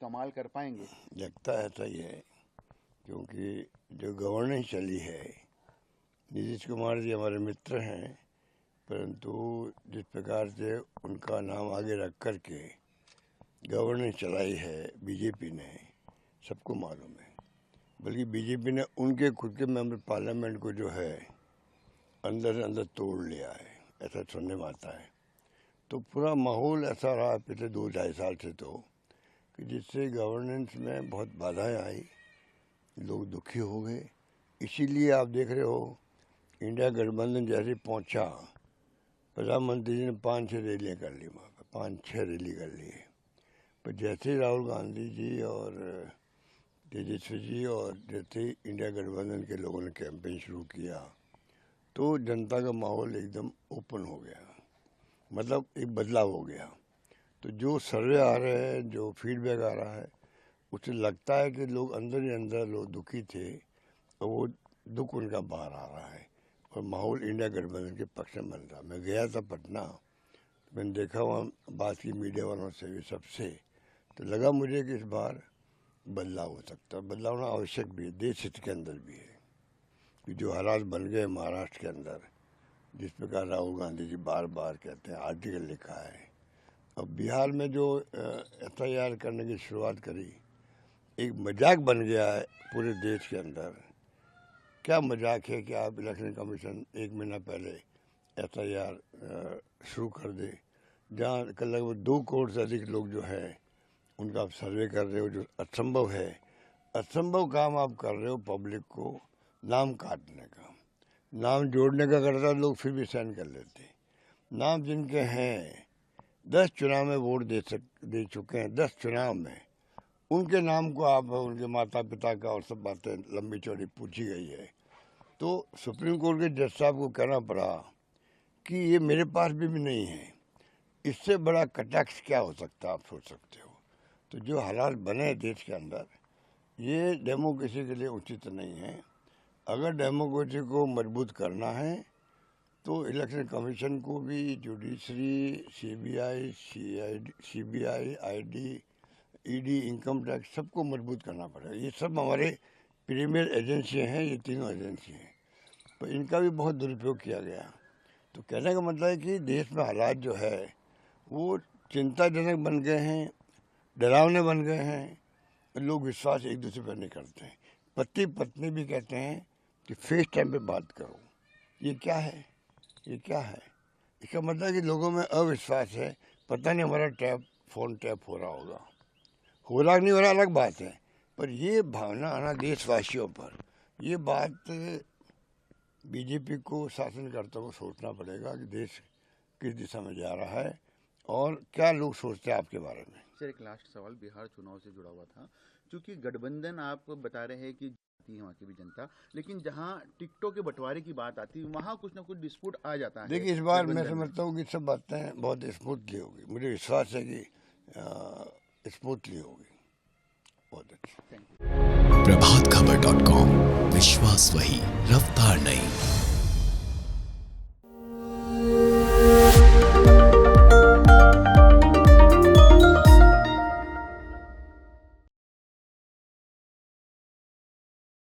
कमाल कर पाएंगे? लगता है ऐसा ही है, क्योंकि जो गवर्नेंस चली है, नीतीश कुमार जी हमारे मित्र हैं, परंतु जिस प्रकार से उनका नाम आगे रख कर के गवर्नेंस चलाई है बीजेपी ने, सबको मालूम है। बल्कि बीजेपी ने उनके खुद के मेंबर पार्लियामेंट को जो है अंदर से अंदर तोड़ लिया है, ऐसा सुनने में आता है। तो पूरा माहौल ऐसा रहा पिछले 2-2.5 साल से, तो कि जिससे गवर्नेंस में बहुत बाधाएं आई, लोग दुखी हो गए। इसीलिए आप देख रहे हो, इंडिया गठबंधन जैसे पहुंचा, प्रधानमंत्री जी ने 5-6 रैलियाँ कर ली, वहाँ पर 5-6 रैली कर ली। पर जैसे ही राहुल गांधी जी और तेजस्वी जी और जैसे इंडिया गठबंधन के लोगों ने कैंपेन शुरू किया, तो जनता का माहौल एकदम ओपन हो गया, मतलब एक बदलाव हो गया। तो जो सर्वे आ रहे हैं, जो फीडबैक आ रहा है, उससे लगता है कि लोग अंदर ही अंदर लोग दुखी थे और वो दुख उनका बाहर आ रहा है और माहौल इंडिया गठबंधन के पक्ष में बन रहा। मैं गया था पटना, मैंने देखा वहाँ बात की मीडिया वालों से भी, सबसे, तो लगा मुझे कि इस बार बदलाव हो सकता है। बदलाव होना आवश्यक भी है, देश हित के अंदर भी है, कि जो हालात बन गए महाराष्ट्र के अंदर, जिस प्रकार राहुल गांधी जी बार बार कहते हैं, आर्टिकल लिखा है। अब बिहार में जो FIR करने की शुरुआत करी, एक मजाक बन गया है पूरे देश के अंदर। क्या मजाक है कि आप इलेक्शन कमीशन 1 महीना पहले FIR शुरू कर दे, जहाँ लगभग 2 करोड़ से अधिक लोग जो है उनका आप सर्वे कर रहे हो, जो असंभव है। असंभव काम आप कर रहे हो पब्लिक को नाम काटने का। नाम जोड़ने का करता लोग फिर भी साइन कर लेते। नाम जिनके हैं, 10 चुनाव में वोट दे चुके हैं, 10 चुनाव में, उनके नाम को आप, उनके माता पिता का और सब बातें लंबी चौड़ी पूछी गई है। तो सुप्रीम कोर्ट के जज साहब को कहना पड़ा कि ये मेरे पास भी नहीं है। इससे बड़ा कटाक्ष क्या हो सकता है, आप सोच सकते हो। तो जो हालात बने देश के अंदर, ये डेमोक्रेसी के लिए उचित नहीं है। अगर डेमोक्रेसी को मजबूत करना है तो इलेक्शन कमीशन को भी, judiciary, CBI, ID, ED, income tax, सबको मजबूत करना पड़ेगा। ये सब हमारे प्रीमियर एजेंसियाँ हैं, ये तीनों एजेंसी हैं, पर इनका भी बहुत दुरुपयोग किया गया। तो कहने का मतलब है कि देश में हालात जो है वो चिंताजनक बन गए हैं, डरावने बन गए हैं। लोग विश्वास एक दूसरे पर नहीं करते हैं। पति पत्नी भी कहते हैं कि फेस टाइम पे बात करो। ये क्या है, ये क्या है? इसका मतलब है कि लोगों में अविश्वास है। पता नहीं हमारा फ़ोन टैप हो रहा होगा, हो रहा नहीं हो रहा अलग बात है, पर ये भावना आना देशवासियों पर, ये बात बीजेपी को, शासनकर्ताओं को सोचना पड़ेगा कि देश किस दिशा में जा रहा है और क्या लोग सोचते हैं आपके बारे में। सर, एक लास्ट सवाल बिहार चुनाव से जुड़ा हुआ था। क्योंकि गठबंधन आप बता रहे हैं कि वहाँ की भी जनता, लेकिन जहाँ टिकटों के बंटवारे की बात आती है, वहाँ कुछ ना कुछ डिस्प्यूट आ जाता है। देखिए, इस बार मैं समझता हूँ कि सब बातें बहुत स्मूथली होगी। मुझे विश्वास है कि स्मूथली होगी। बहुत अच्छा। प्रभातखबर.com, विश्वास वही, रफ्तार नहीं।